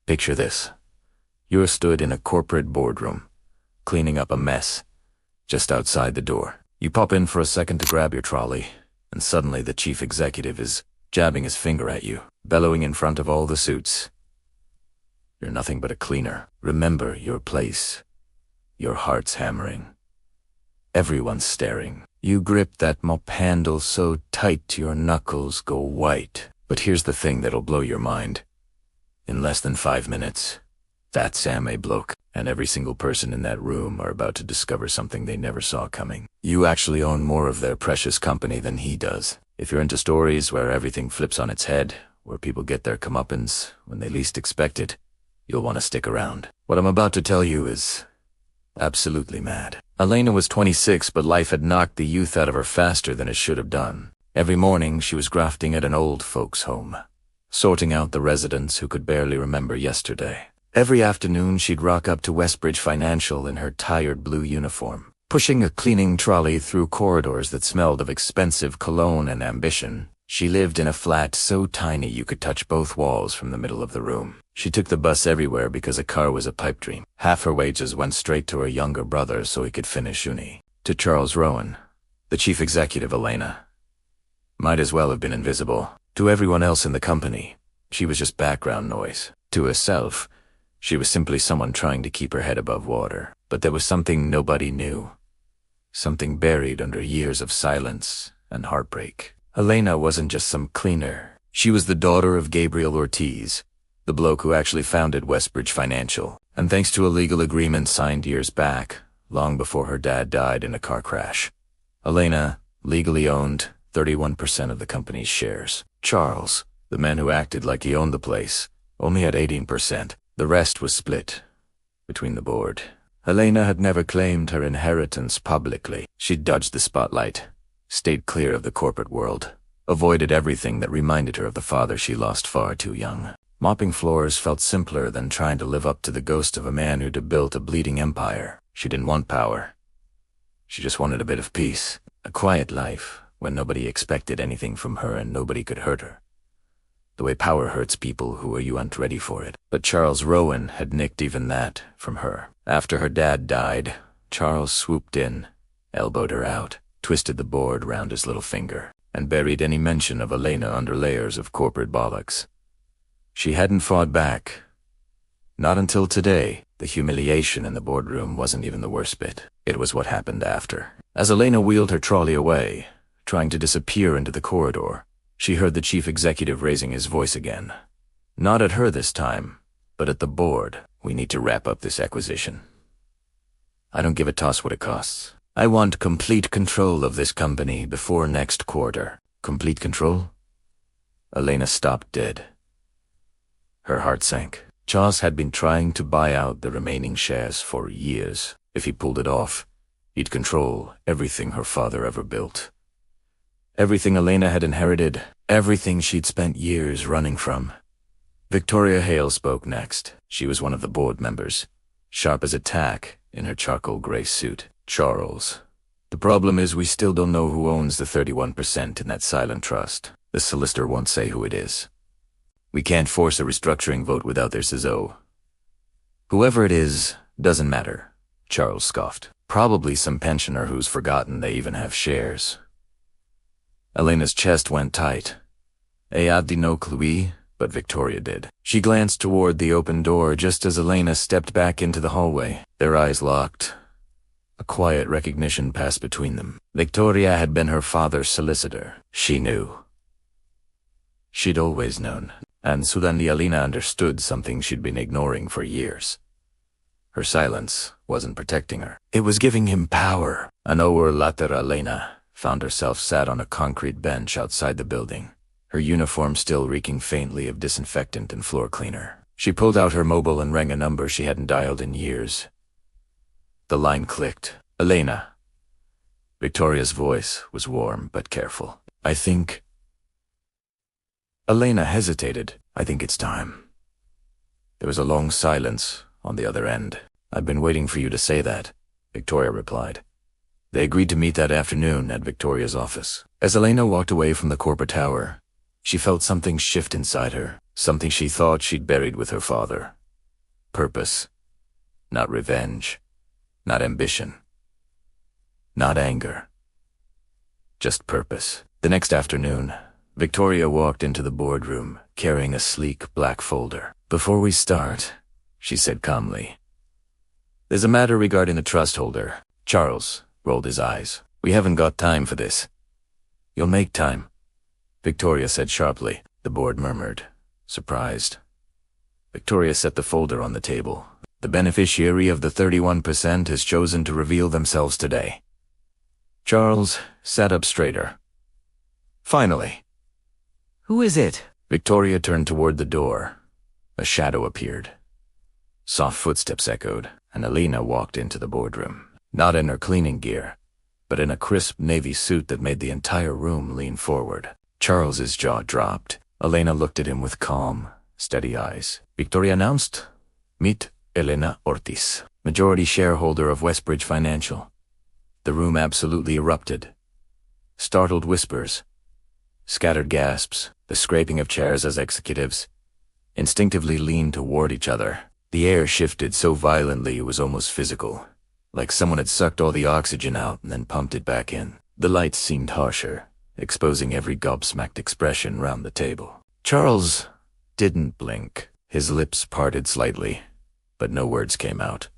Picture this. You're stood in a corporate boardroom, cleaning up a mess, just outside the door. You pop in for a second to grab your trolley, and suddenly the chief executive is jabbing his finger at you, bellowing in front of all the suits. You're nothing but a cleaner. Remember your place. Your heart's hammering. Everyone's staring. You grip that mop handle so tight your knuckles go white. But here's the thing that'll blow your mind. In less than 5 minutes, that Sam A. bloke and every single person in that room are about to discover something they never saw coming. You actually own more of their precious company than he does. If you're into stories where everything flips on its head, where people get their comeuppance when they least expect it, you'll want to stick around. What I'm about to tell you is absolutely mad. Elena was 26, but life had knocked the youth out of her faster than it should have done. Every morning she was grafting at an old folks' home, sorting out the residents who could barely remember yesterday. Every afternoon she'd rock up to Westbridge Financial in her tired blue uniform, pushing a cleaning trolley through corridors that smelled of expensive cologne and ambition. She lived in a flat so tiny you could touch both walls from the middle of the room. She took the bus everywhere because a car was a pipe dream. Half her wages went straight to her younger brother so he could finish uni. To Charles Rowan, the chief executive, Elena might as well have been invisible. To everyone else in the company, she was just background noise. To herself, she was simply someone trying to keep her head above water. But there was something nobody knew. Something buried under years of silence and heartbreak. Elena wasn't just some cleaner. She was the daughter of Gabriel Ortiz, the bloke who actually founded Westbridge Financial. And thanks to a legal agreement signed years back, long before her dad died in a car crash, Elena legally owned 31% of the company's shares. Charles, the man who acted like he owned the place, only had 18%. The rest was split between the board. Elena had never claimed her inheritance publicly. She dodged the spotlight, stayed clear of the corporate world, avoided everything that reminded her of the father she lost far too young. Mopping floors felt simpler than trying to live up to the ghost of a man who'd built a bleeding empire. She didn't want power. She just wanted a bit of peace, a quiet life when nobody expected anything from her and nobody could hurt her. The way power hurts people who you aren't ready for it. But Charles Rowan had nicked even that from her. After her dad died, Charles swooped in, elbowed her out, twisted the board round his little finger, and buried any mention of Elena under layers of corporate bollocks. She hadn't fought back. Not until today. The humiliation in the boardroom wasn't even the worst bit. It was what happened after. As Elena wheeled her trolley away, trying to disappear into the corridor, she heard the chief executive raising his voice again. Not at her this time, but at the board. We need to wrap up this acquisition. I don't give a toss what it costs. I want complete control of this company before next quarter. Complete control? Elena stopped dead. Her heart sank. Charles had been trying to buy out the remaining shares for years. If he pulled it off, he'd control everything her father ever built. Everything Elena had inherited, everything she'd spent years running from. Victoria Hale spoke next. She was one of the board members, sharp as a tack in her charcoal gray suit. Charles, the problem is we still don't know who owns the 31% in that silent trust. The solicitor won't say who it is. We can't force a restructuring vote without their CISO. Whoever it is, doesn't matter, Charles scoffed. Probably some pensioner who's forgotten they even have shares. Elena's chest went tight. I had no clue, but Victoria did. She glanced toward the open door just as Elena stepped back into the hallway. Their eyes locked. A quiet recognition passed between them. Victoria had been her father's solicitor. She knew. She'd always known. And suddenly Elena understood something she'd been ignoring for years. Her silence wasn't protecting her. It was giving him power. An hour later, Elena found herself sat on a concrete bench outside the building, her uniform still reeking faintly of disinfectant and floor cleaner. She pulled out her mobile and rang a number she hadn't dialed in years. The line clicked. Elena. Victoria's voice was warm but careful. I think... Elena hesitated. I think it's time. There was a long silence on the other end. I've been waiting for you to say that, Victoria replied. They agreed to meet that afternoon at Victoria's office. As Elena walked away from the corporate tower, she felt something shift inside her. Something she thought she'd buried with her father. Purpose. Not revenge. Not ambition. Not anger. Just purpose. The next afternoon, Victoria walked into the boardroom, carrying a sleek black folder. "Before we start," she said calmly, "there's a matter regarding the trust holder." Charles rolled his eyes. "We haven't got time for this." "You'll make time," Victoria said sharply. The board murmured, surprised. Victoria set the folder on the table. "The beneficiary of the 31% has chosen to reveal themselves today." Charles sat up straighter. "Finally." "Who is it?" Victoria turned toward the door. A shadow appeared. Soft footsteps echoed, and Elena walked into the boardroom. Not in her cleaning gear, but in a crisp navy suit that made the entire room lean forward. Charles's jaw dropped. Elena looked at him with calm, steady eyes. Victoria announced, "Meet Elena Ortiz, majority shareholder of Westbridge Financial." The room absolutely erupted. Startled whispers, scattered gasps, the scraping of chairs as executives instinctively leaned toward each other. The air shifted so violently it was almost physical, like someone had sucked all the oxygen out and then pumped it back in. The lights seemed harsher, exposing every gobsmacked expression round the table. Charles didn't blink. His lips parted slightly, but no words came out.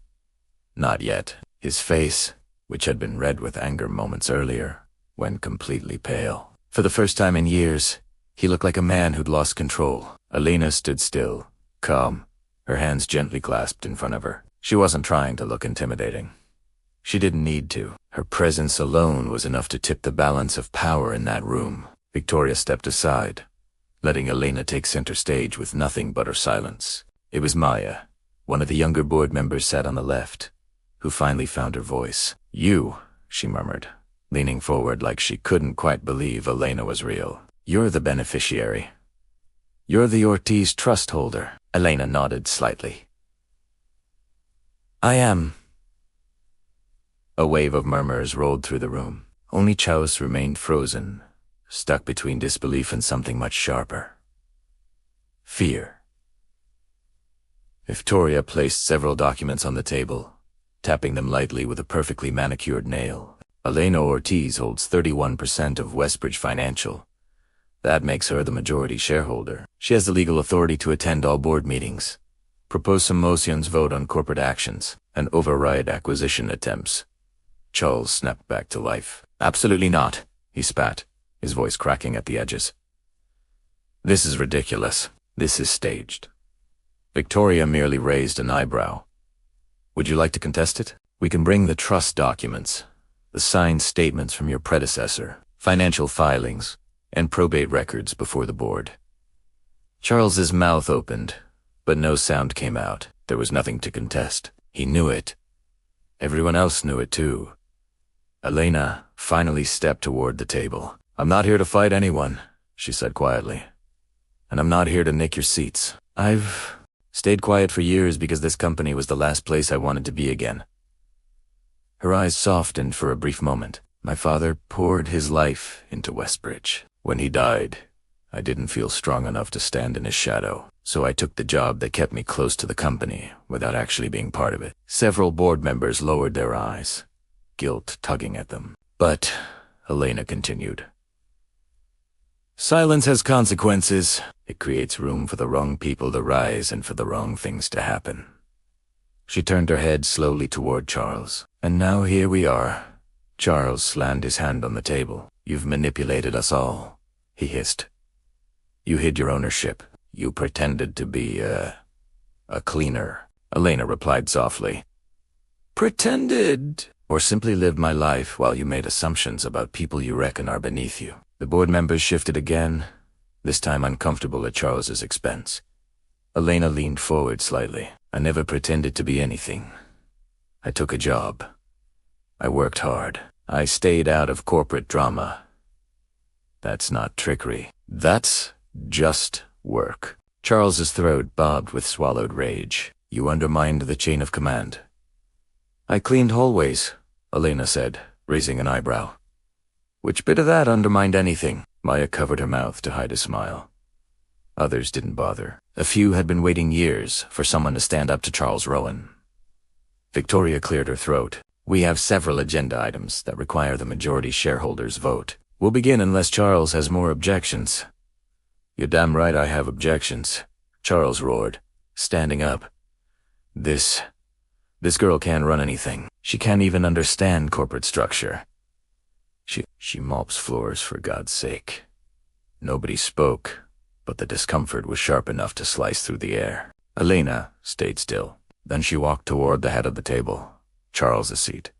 Not yet. His face, which had been red with anger moments earlier, went completely pale. For the first time in years, he looked like a man who'd lost control. Elena stood still, calm, her hands gently clasped in front of her. She wasn't trying to look intimidating. She didn't need to. Her presence alone was enough to tip the balance of power in that room. Victoria stepped aside, letting Elena take center stage with nothing but her silence. It was Maya, one of the younger board members sat on the left, who finally found her voice. "You," she murmured, leaning forward like she couldn't quite believe Elena was real. "You're the beneficiary. You're the Ortiz trust holder." Elena nodded slightly. "I am." A wave of murmurs rolled through the room. Only Charles remained frozen, stuck between disbelief and something much sharper. Fear. Victoria placed several documents on the table, tapping them lightly with a perfectly manicured nail. "Elena Ortiz holds 31% of Westbridge Financial. That makes her the majority shareholder. She has the legal authority to attend all board meetings, propose some motions, vote on corporate actions, and override acquisition attempts." Charles snapped back to life. "Absolutely not," he spat, his voice cracking at the edges. "This is ridiculous. This is staged." Victoria merely raised an eyebrow. "Would you like to contest it? We can bring the trust documents, the signed statements from your predecessor, financial filings, and probate records before the board." Charles's mouth opened, but no sound came out. There was nothing to contest. He knew it. Everyone else knew it too. Elena finally stepped toward the table. "I'm not here to fight anyone," she said quietly. "And I'm not here to nick your seats. I've stayed quiet for years because this company was the last place I wanted to be again." Her eyes softened for a brief moment. "My father poured his life into Westbridge. When he died, I didn't feel strong enough to stand in his shadow, so I took the job that kept me close to the company without actually being part of it." Several board members lowered their eyes, guilt tugging at them. "But," Elena continued, "silence has consequences. It creates room for the wrong people to rise and for the wrong things to happen." She turned her head slowly toward Charles. "And now here we are." Charles slammed his hand on the table. "You've manipulated us all," he hissed. "You hid your ownership. You pretended to be a cleaner." Elena replied softly. "Pretended? Or simply lived my life while you made assumptions about people you reckon are beneath you." The board members shifted again, this time uncomfortable at Charles's expense. Elena leaned forward slightly. "I never pretended to be anything. I took a job. I worked hard. I stayed out of corporate drama. That's not trickery. That's just work." Charles's throat bobbed with swallowed rage. "You undermined the chain of command." "I cleaned hallways," Elena said, raising an eyebrow. "Which bit of that undermined anything?" Maya covered her mouth to hide a smile. Others didn't bother. A few had been waiting years for someone to stand up to Charles Rowan. Victoria cleared her throat. We have several agenda items that require the majority shareholders' vote. We'll begin unless Charles has more objections. You're damn right I have objections, Charles roared, standing up. This girl can't run anything. She can't even understand corporate structure. She mops floors, for God's sake. Nobody spoke, but the discomfort was sharp enough to slice through the air. Elena stayed still. Then she walked toward the head of the table, Charles's seat.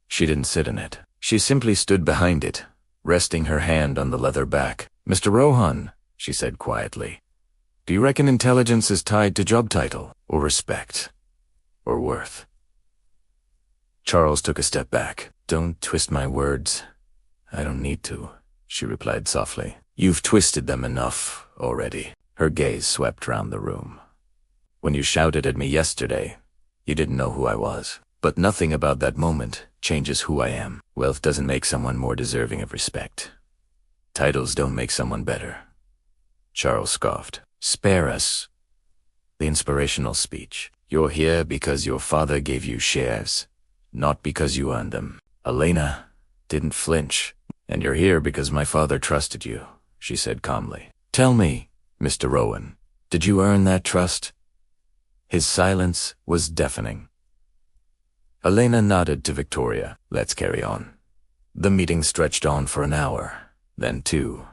She didn't sit in it. She simply stood behind it, resting her hand on the leather back. Mr. Rohan, she said quietly, do you reckon intelligence is tied to job title, or respect, or worth? Charles took a step back. Don't twist my words. I don't need to, she replied softly. You've twisted them enough already. Her gaze swept round the room. When you shouted at me yesterday, you didn't know who I was. But nothing about that moment changes who I am. Wealth doesn't make someone more deserving of respect. Titles don't make someone better. Charles scoffed. Spare us the inspirational speech. You're here because your father gave you shares, not because you earned them. Elena didn't flinch. And you're here because my father trusted you, she said calmly. Tell me, Mr. Rowan, did you earn that trust? His silence was deafening. Elena nodded to Victoria. Let's carry on. The meeting stretched on for an hour, then 2.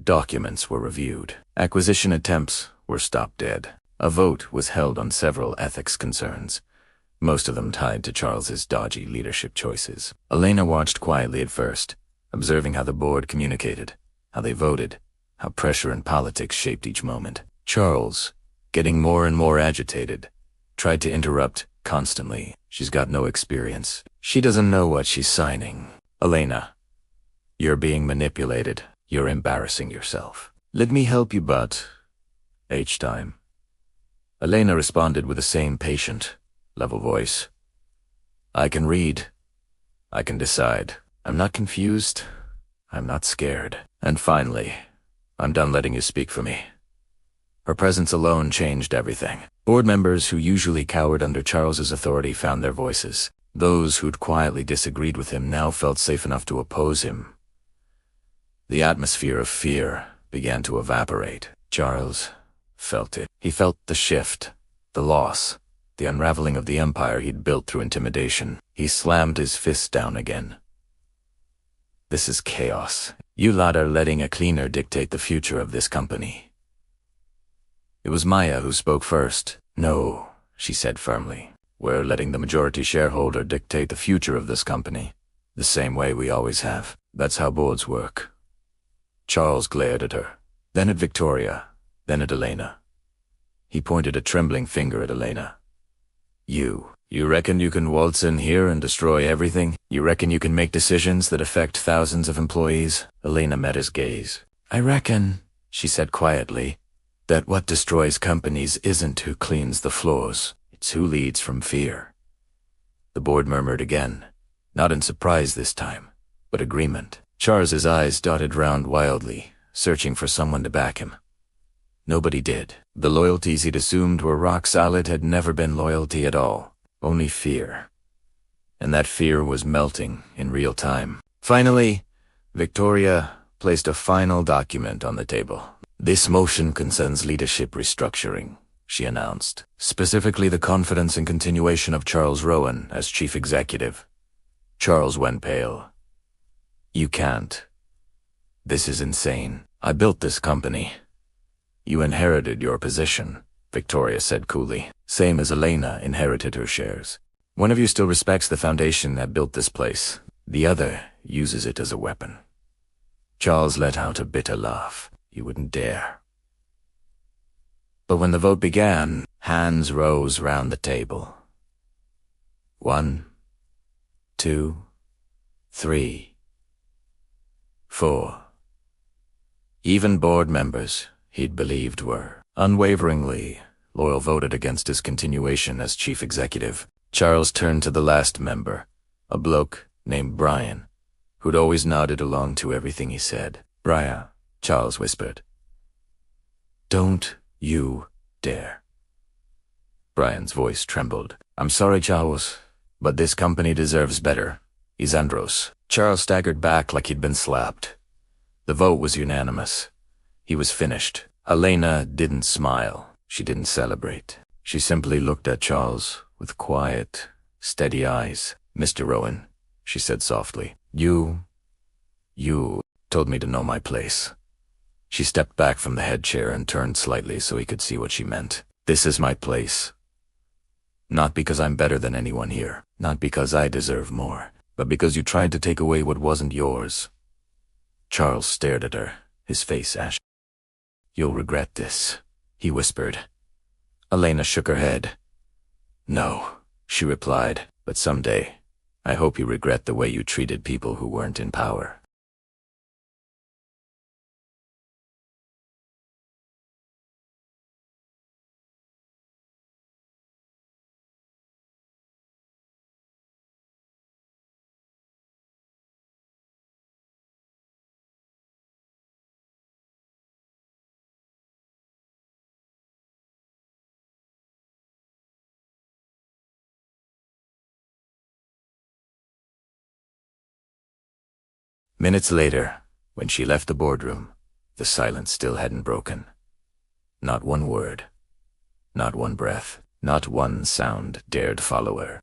Documents were reviewed. Acquisition attempts were stopped dead. A vote was held on several ethics concerns, most of them tied to Charles's dodgy leadership choices. Elena watched quietly at first, observing how the board communicated, how they voted, how pressure and politics shaped each moment. Charles, getting more and more agitated, tried to interrupt constantly. She's got no experience. She doesn't know what she's signing. Elena, you're being manipulated. You're embarrassing yourself. Let me help you, but each time. Elena responded with the same patient, level voice. I can read. I can decide. I'm not confused. I'm not scared. And finally, I'm done letting you speak for me. Her presence alone changed everything. Board members who usually cowered under Charles's authority found their voices. Those who'd quietly disagreed with him now felt safe enough to oppose him. The atmosphere of fear began to evaporate. Charles felt it. He felt the shift, the loss, the unraveling of the empire he'd built through intimidation. He slammed his fist down again. This is chaos. You lot are letting a cleaner dictate the future of this company. It was Maya who spoke first. No, she said firmly. We're letting the majority shareholder dictate the future of this company, the same way we always have. That's how boards work. Charles glared at her, then at Victoria, then at Elena. He pointed a trembling finger at Elena. You reckon you can waltz in here and destroy everything? You reckon you can make decisions that affect thousands of employees? Elena met his gaze. I reckon, she said quietly, that what destroys companies isn't who cleans the floors, it's who leads from fear. The board murmured again, not in surprise this time, but agreement. Charles's eyes dotted round wildly, searching for someone to back him. Nobody did. The loyalties he'd assumed were rock solid had never been loyalty at all, only fear. And that fear was melting in real time. Finally, Victoria placed a final document on the table. This motion concerns leadership restructuring, she announced, specifically the confidence and continuation of Charles Rowan as chief executive. Charles went pale. You can't. This is insane. I built this company. You inherited your position, Victoria said coolly, same as Elena inherited her shares. One of you still respects the foundation that built this place. The other uses it as a weapon. Charles let out a bitter laugh. You wouldn't dare. But when the vote began, hands rose round the table. 1, 2, 3, 4. Even board members he'd believed were unwaveringly loyal voted against his continuation as chief executive. Charles turned to the last member, a bloke named Brian, who'd always nodded along to everything he said. Brian, Charles whispered. Don't you dare. Brian's voice trembled. I'm sorry, Charles, but this company deserves better. Isandros. Charles staggered back like he'd been slapped. The vote was unanimous. He was finished. Elena didn't smile. She didn't celebrate. She simply looked at Charles with quiet, steady eyes. Mr. Rowan, she said softly, you told me to know my place. She stepped back from the head chair and turned slightly so he could see what she meant. This is my place. Not because I'm better than anyone here, not because I deserve more, but because you tried to take away what wasn't yours. Charles stared at her, his face ashen. You'll regret this, he whispered. Elena shook her head. No, she replied, but someday, I hope you regret the way you treated people who weren't in power. Minutes later, when she left the boardroom, the silence still hadn't broken. Not one word, not one breath, not one sound dared follow her.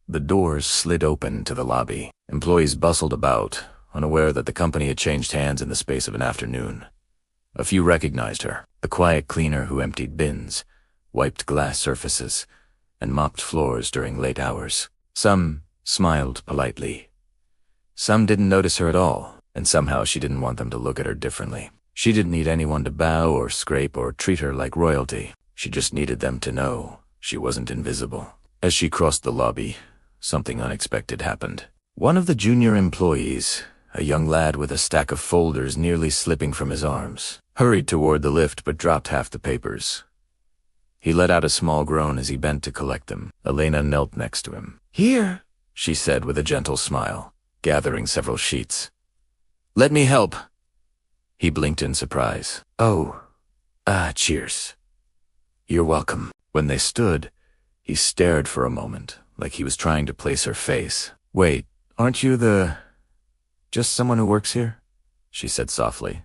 The doors slid open to the lobby. Employees bustled about, unaware that the company had changed hands in the space of an afternoon. A few recognized her, the quiet cleaner who emptied bins, wiped glass surfaces, and mopped floors during late hours. Some smiled politely. Some didn't notice her at all, and somehow she didn't want them to look at her differently. She didn't need anyone to bow or scrape or treat her like royalty. She just needed them to know she wasn't invisible. As she crossed the lobby, something unexpected happened. One of the junior employees, a young lad with a stack of folders nearly slipping from his arms, hurried toward the lift but dropped half the papers. He let out a small groan as he bent to collect them. Elena knelt next to him. Here, she said with a gentle smile, gathering several sheets. Let me help. He blinked in surprise. Oh, cheers. You're welcome. When they stood, he stared for a moment, like he was trying to place her face. Wait, aren't you just someone who works here? She said softly.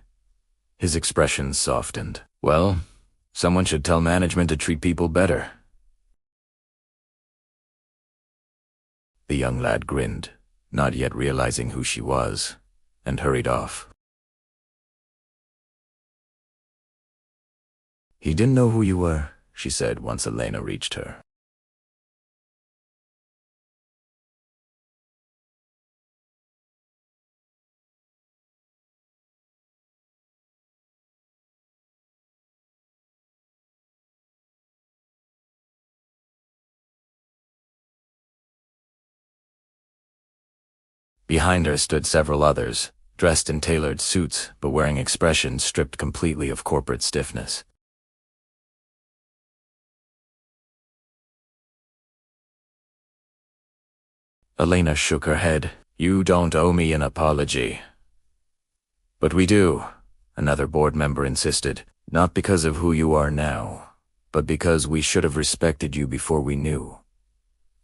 His expression softened. Well, someone should tell management to treat people better. The young lad grinned, not yet realizing who she was, and hurried off. He didn't know who you were, she said once Elena reached her. Behind her stood several others, dressed in tailored suits but wearing expressions stripped completely of corporate stiffness. Elena shook her head. You don't owe me an apology. But we do, another board member insisted. Not because of who you are now, but because we should have respected you before we knew.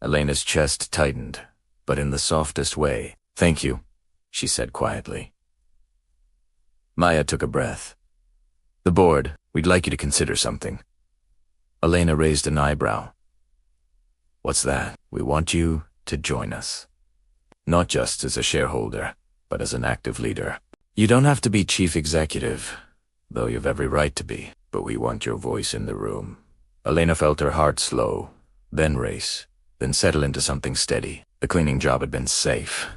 Elena's chest tightened, but in the softest way. Thank you, she said quietly. Maya took a breath. The board, we'd like you to consider something. Elena raised an eyebrow. What's that? We want you to join us. Not just as a shareholder, but as an active leader. You don't have to be chief executive, though you've every right to be, but we want your voice in the room. Elena felt her heart slow, then race, then settle into something steady. The cleaning job had been safe.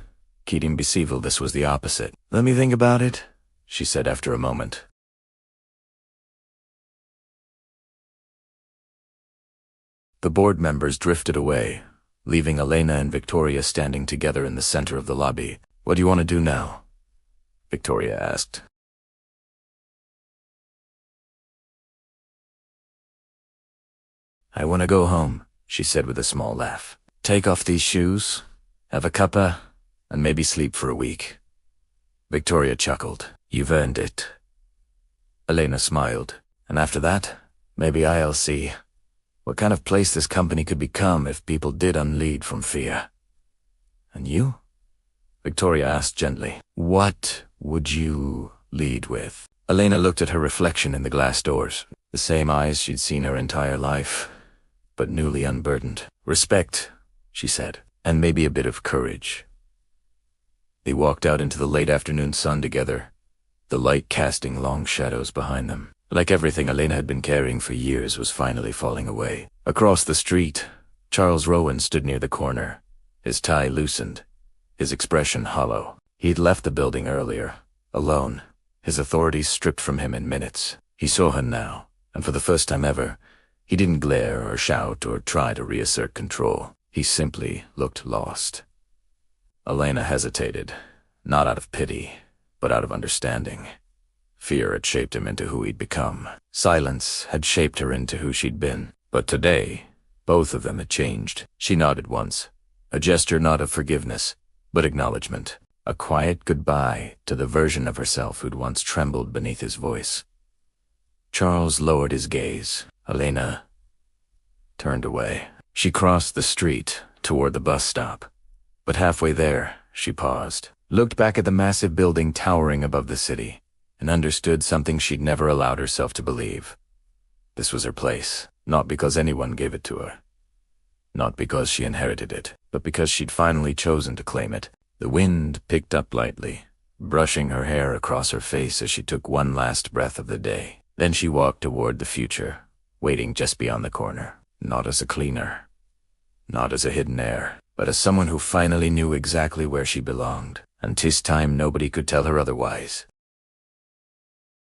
Keating Beseevil, this was the opposite. Let me think about it, she said after a moment. The board members drifted away, leaving Elena and Victoria standing together in the center of the lobby. What do you want to do now? Victoria asked. I want to go home, she said with a small laugh. Take off these shoes, have a cuppa, and maybe sleep for a week. Victoria chuckled. You've earned it. Elena smiled. And after that, maybe I'll see what kind of place this company could become if people did unlead from fear. And you? Victoria asked gently. What would you lead with? Elena looked at her reflection in the glass doors, the same eyes she'd seen her entire life, but newly unburdened. Respect, she said, and maybe a bit of courage. They walked out into the late afternoon sun together, the light casting long shadows behind them. Like everything Elena had been carrying for years was finally falling away. Across the street, Charles Rowan stood near the corner, his tie loosened, his expression hollow. He'd left the building earlier, alone, his authorities stripped from him in minutes. He saw her now, and for the first time ever, he didn't glare or shout or try to reassert control. He simply looked lost. Elena hesitated, not out of pity, but out of understanding. Fear had shaped him into who he'd become. Silence had shaped her into who she'd been. But today, both of them had changed. She nodded once, a gesture not of forgiveness, but acknowledgement. A quiet goodbye to the version of herself who'd once trembled beneath his voice. Charles lowered his gaze. Elena turned away. She crossed the street toward the bus stop. But halfway there, she paused, looked back at the massive building towering above the city, and understood something she'd never allowed herself to believe. This was her place, not because anyone gave it to her. Not because she inherited it, but because she'd finally chosen to claim it. The wind picked up lightly, brushing her hair across her face as she took one last breath of the day. Then she walked toward the future, waiting just beyond the corner. Not as a cleaner, not as a hidden heir, but as someone who finally knew exactly where she belonged. And 'tis time nobody could tell her otherwise.